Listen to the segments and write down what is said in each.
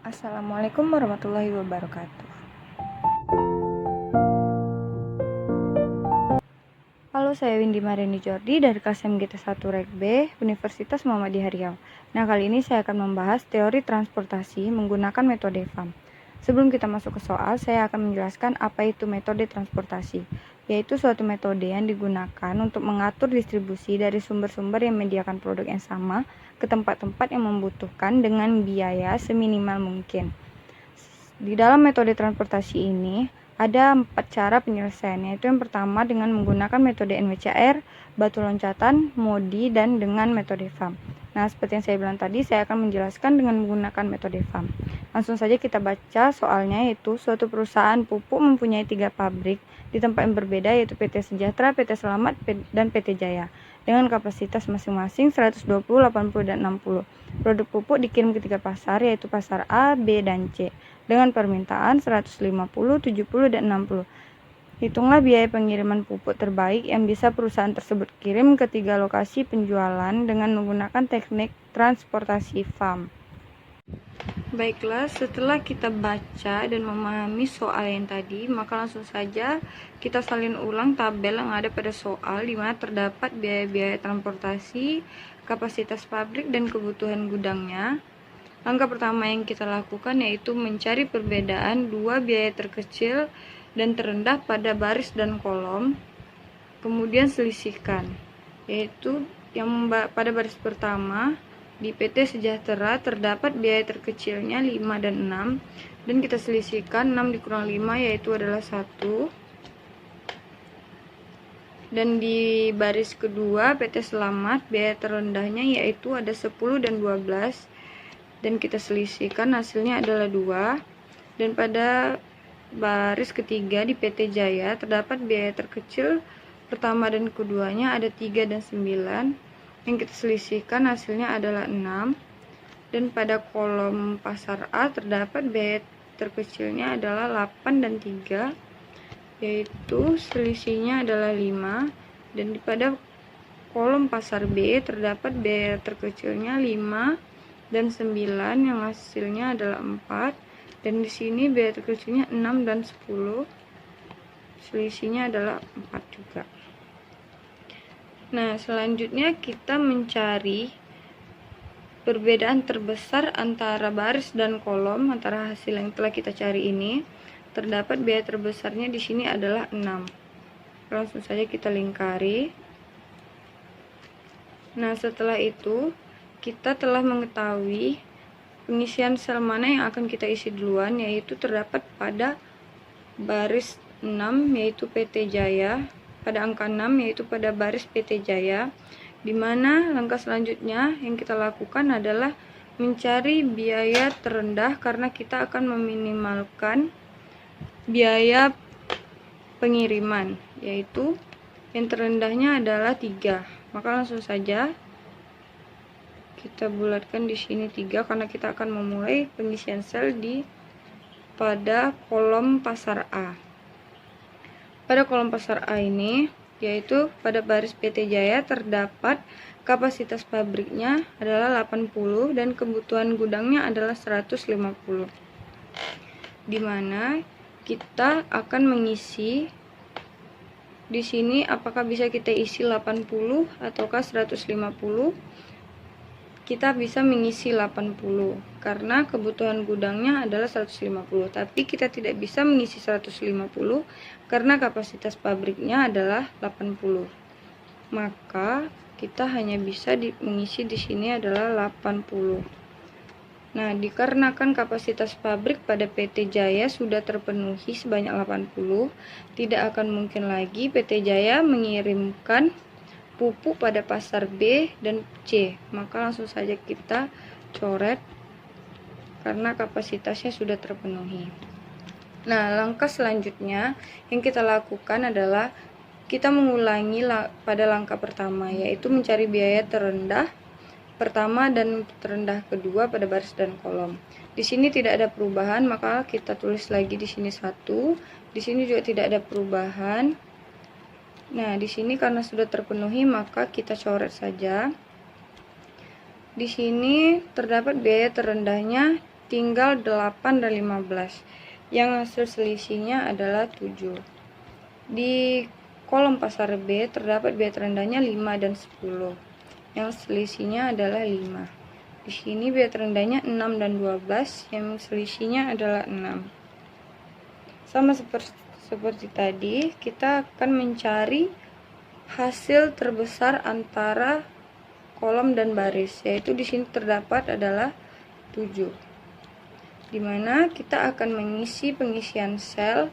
Assalamualaikum warahmatullahi wabarakatuh. Halo, saya Windy Mariani Jordi dari kelas MGT1 Reg B, Universitas Muhammadiyah Riau. Nah, kali ini saya akan membahas teori transportasi menggunakan metode FAM. Sebelum kita masuk ke soal, saya akan menjelaskan apa itu metode transportasi, yaitu suatu metode yang digunakan untuk mengatur distribusi dari sumber-sumber yang menyediakan produk yang sama ke tempat-tempat yang membutuhkan dengan biaya seminimal mungkin. Di dalam metode transportasi ini ada 4 cara penyelesaiannya, yaitu yang pertama dengan menggunakan metode NWCR, batu loncatan, MODI, dan dengan metode FAM. Nah, seperti yang saya bilang tadi, saya akan menjelaskan dengan menggunakan metode FAM. Langsung saja kita baca soalnya, yaitu suatu perusahaan pupuk mempunyai 3 pabrik di tempat yang berbeda, yaitu PT Sejahtera, PT Selamat, dan PT Jaya, dengan kapasitas masing-masing 120, 80, dan 60. Produk pupuk dikirim ke 3 pasar, yaitu pasar A, B, dan C, dengan permintaan 150, 70, dan 60. Hitunglah biaya pengiriman pupuk terbaik yang bisa perusahaan tersebut kirim ke 3 lokasi penjualan dengan menggunakan teknik transportasi FAM. Baiklah, setelah kita baca dan memahami soal yang tadi, maka langsung saja kita salin ulang tabel yang ada pada soal, di mana terdapat biaya-biaya transportasi, kapasitas pabrik, dan kebutuhan gudangnya. Langkah pertama yang kita lakukan yaitu mencari perbedaan dua biaya terkecil dan terendah pada baris dan kolom, kemudian selisihkan, yaitu yang pada baris pertama di PT Sejahtera terdapat biaya terkecilnya 5 dan 6, dan kita selisihkan 6 dikurang 5 yaitu adalah 1. Dan di baris kedua PT Selamat biaya terendahnya yaitu ada 10 dan 12, dan kita selisihkan hasilnya adalah 2. Dan pada baris ketiga di PT Jaya terdapat biaya terkecil pertama dan keduanya ada 3 dan 9, yang kita selisihkan hasilnya adalah 6. Dan pada kolom pasar A terdapat biaya terkecilnya adalah 8 dan 3, yaitu selisihnya adalah 5. Dan pada kolom pasar B terdapat biaya terkecilnya 5 dan 9, yang hasilnya adalah 4. Dan di sini biaya terkecilnya 6 dan 10, selisihnya adalah 4 juga. Nah, selanjutnya kita mencari perbedaan terbesar antara baris dan kolom antara hasil yang telah kita cari ini. Terdapat biaya terbesarnya di sini adalah 6. Langsung saja kita lingkari. Nah, setelah itu kita telah mengetahui pengisian sel mana yang akan kita isi duluan, yaitu terdapat pada baris 6 yaitu PT Jaya, pada angka 6 yaitu pada baris PT Jaya, di mana langkah selanjutnya yang kita lakukan adalah mencari biaya terendah karena kita akan meminimalkan biaya pengiriman, yaitu yang terendahnya adalah 3. Maka langsung saja kita bulatkan di sini 3 karena kita akan memulai pengisian sel pada kolom pasar A. Pada kolom pasar A ini, yaitu pada baris PT Jaya terdapat kapasitas pabriknya adalah 80 dan kebutuhan gudangnya adalah 150. Di mana kita akan mengisi di sini apakah bisa kita isi 80 ataukah 150. Kita bisa mengisi 80 karena kebutuhan gudangnya adalah 150, tapi kita tidak bisa mengisi 150 karena kapasitas pabriknya adalah 80. Maka kita hanya bisa mengisi di sini adalah 80. Nah, dikarenakan kapasitas pabrik pada PT Jaya sudah terpenuhi sebanyak 80, tidak akan mungkin lagi PT Jaya mengirimkan pupuk pada pasar B dan C. Maka langsung saja kita coret karena kapasitasnya sudah terpenuhi. Nah, langkah selanjutnya yang kita lakukan adalah kita mengulangi pada langkah pertama, yaitu mencari biaya terendah pertama dan terendah kedua pada baris dan kolom. Di sini tidak ada perubahan, maka kita tulis lagi di sini 1. Di sini juga tidak ada perubahan. Nah, di sini karena sudah terpenuhi maka kita coret saja. Di sini terdapat biaya terendahnya tinggal 8 dan 15. Yang hasil selisihnya adalah 7. Di kolom pasar B terdapat biaya terendahnya 5 dan 10. Yang selisihnya adalah 5. Di sini biaya terendahnya 6 dan 12, yang selisihnya adalah 6. Sama seperti tadi, kita akan mencari hasil terbesar antara kolom dan baris, yaitu di sini terdapat adalah 7. Dimana kita akan mengisi pengisian sel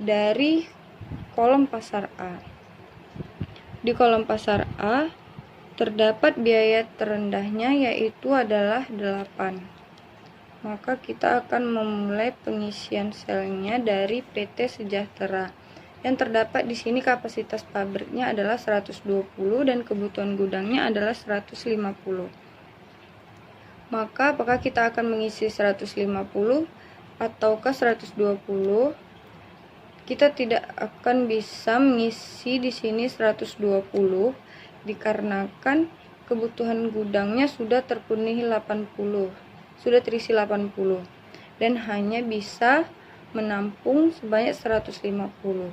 dari kolom pasar A. Di kolom pasar A terdapat biaya terendahnya yaitu adalah 8. Maka kita akan memulai pengisian selnya dari PT Sejahtera. Yang terdapat di sini kapasitas pabriknya adalah 120 dan kebutuhan gudangnya adalah 150. Maka apakah kita akan mengisi 150 ataukah 120? Kita tidak akan bisa mengisi di sini 120 dikarenakan kebutuhan gudangnya sudah terpenuhi 80. Sudah terisi 80 dan hanya bisa menampung sebanyak 150.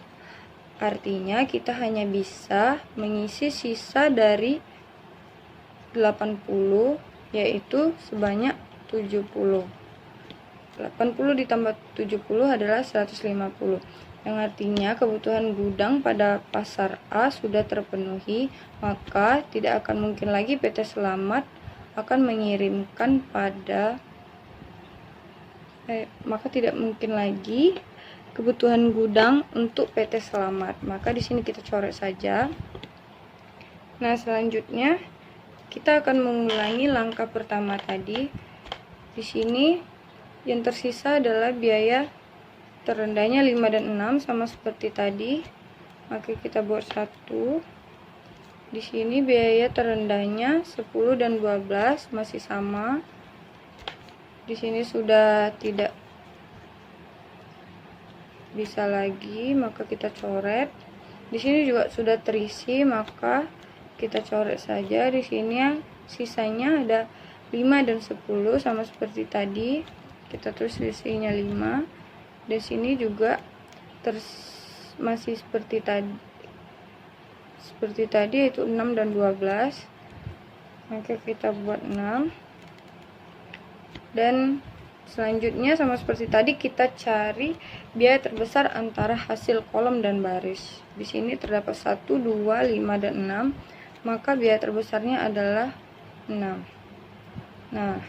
Artinya kita hanya bisa mengisi sisa dari 80 yaitu sebanyak 70. 80 ditambah 70 adalah 150. Yang artinya kebutuhan gudang pada pasar A sudah terpenuhi, maka tidak akan mungkin lagi PT Selamat akan mengirimkan pada maka tidak mungkin lagi kebutuhan gudang untuk PT Selamat. Maka di sini kita coret saja. Nah, selanjutnya kita akan mengulangi langkah pertama tadi. Di sini yang tersisa adalah biaya terendahnya 5 dan 6 sama seperti tadi. Maka kita buat 1. Di sini biaya terendahnya 10 dan 12 masih sama. Di sini sudah tidak bisa lagi, maka kita coret. Di sini juga sudah terisi, maka kita coret saja. Di sini yang sisanya ada 5 dan 10 sama seperti tadi. Kita tulis sisinya 5. Di sini juga masih seperti tadi yaitu 6 dan 12. Maka kita buat 6. Dan selanjutnya sama seperti tadi kita cari biaya terbesar antara hasil kolom dan baris. Di sini terdapat 1, 2, 5 dan 6. Maka biaya terbesarnya adalah 6. Nah,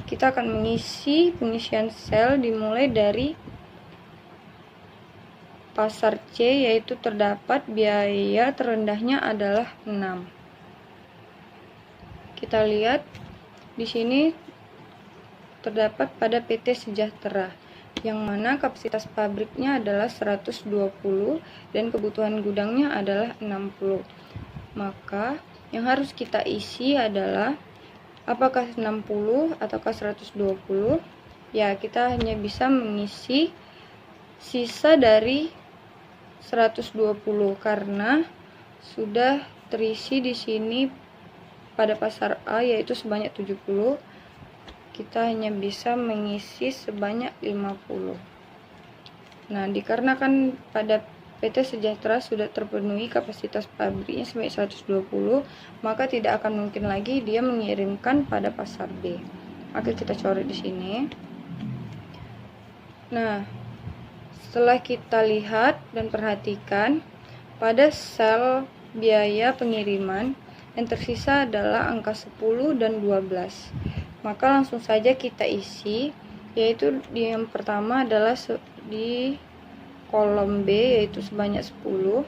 kita akan mengisi pengisian sel dimulai dari pasar C, yaitu terdapat biaya terendahnya adalah 6. Kita lihat di sini terdapat pada PT Sejahtera, yang mana kapasitas pabriknya adalah 120 dan kebutuhan gudangnya adalah 60. Maka yang harus kita isi adalah apakah 60 ataukah 120? Ya, kita hanya bisa mengisi sisa dari 120 karena sudah terisi di sini pada pasar A yaitu sebanyak 70. Kita hanya bisa mengisi sebanyak 50. Nah, dikarenakan pada PT Sejahtera sudah terpenuhi kapasitas pabriknya sebanyak 120, maka tidak akan mungkin lagi dia mengirimkan pada pasar B. Maka kita coret di sini. Nah, setelah kita lihat dan perhatikan pada sel biaya pengiriman yang tersisa adalah angka 10 dan 12. Maka langsung saja kita isi, yaitu yang pertama adalah di kolom B yaitu sebanyak 10.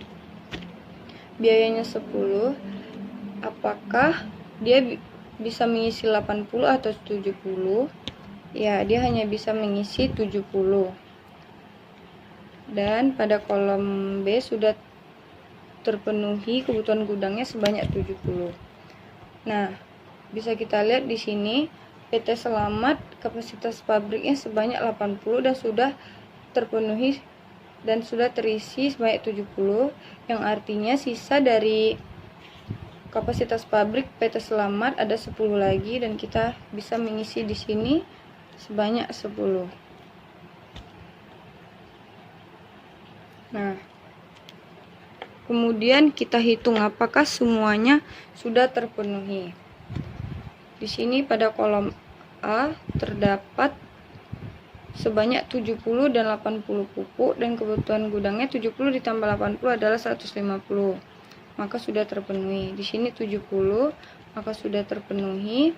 Biayanya 10. Apakah dia bisa mengisi 80 atau 70? Ya, dia hanya bisa mengisi 70. Dan pada kolom B sudah terpenuhi kebutuhan gudangnya sebanyak 70. Nah, bisa kita lihat di sini PT Selamat kapasitas pabriknya sebanyak 80 dan sudah terpenuhi dan sudah terisi sebanyak 70, yang artinya sisa dari kapasitas pabrik PT Selamat ada 10 lagi dan kita bisa mengisi di sini sebanyak 10. Nah, kemudian kita hitung apakah semuanya sudah terpenuhi. Di sini pada kolom A terdapat sebanyak 70 dan 80 pupuk, dan kebutuhan gudangnya 70 ditambah 80 adalah 150. Maka sudah terpenuhi. Di sini 70, maka sudah terpenuhi.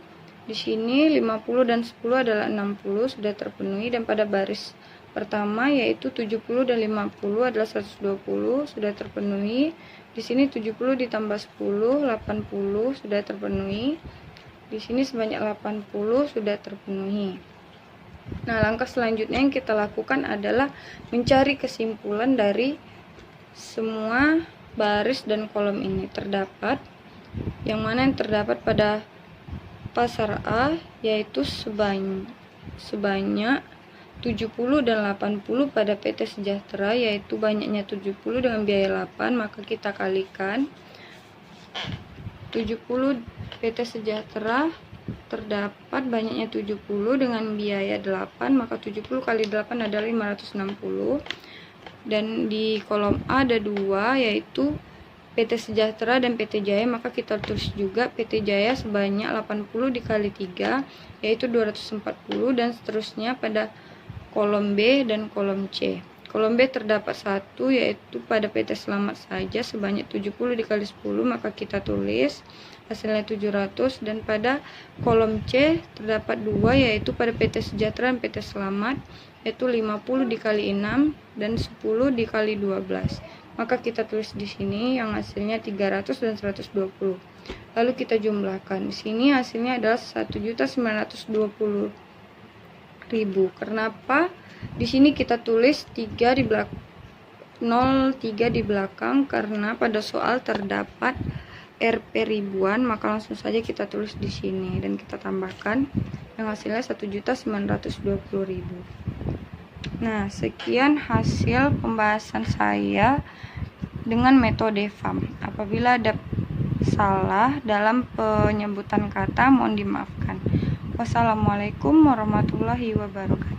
Di sini 50 dan 10 adalah 60, sudah terpenuhi. Dan pada baris pertama yaitu 70 dan 50 adalah 120, sudah terpenuhi. Di sini 70 ditambah 10, 80, sudah terpenuhi. Di sini sebanyak 80 sudah terpenuhi. Nah, langkah selanjutnya yang kita lakukan adalah mencari kesimpulan dari semua baris dan kolom ini. Terdapat yang mana yang terdapat pada pasar A yaitu sebanyak 70 dan 80 pada PT Sejahtera, yaitu banyaknya 70 dengan biaya 8, maka kita kalikan 70 PT Sejahtera terdapat banyaknya 70 dengan biaya 8, maka 70 kali 8 adalah 560. Dan di kolom A ada 2 yaitu PT Sejahtera dan PT Jaya, maka kita tulis juga PT Jaya sebanyak 80 dikali 3 yaitu 240, dan seterusnya pada kolom B dan kolom C. Kolom B terdapat 1 yaitu pada PT Selamat saja sebanyak 70 dikali 10, maka kita tulis hasilnya 700. Dan pada kolom C terdapat 2 yaitu pada PT Sejahtera dan PT Selamat yaitu 50 dikali 6 dan 10 dikali 12. Maka kita tulis di sini yang hasilnya 300 dan 120. Lalu kita jumlahkan. Di sini hasilnya adalah 1.920.000. Kenapa di sini kita tulis 3 di belakang 03 di belakang? Karena pada soal terdapat Rp ribuan, maka langsung saja kita tulis di sini dan kita tambahkan yang hasilnya 1.920.000. Nah, sekian hasil pembahasan saya dengan metode FAM. Apabila ada salah dalam penyebutan kata, mohon dimaafkan. Wassalamualaikum warahmatullahi wabarakatuh.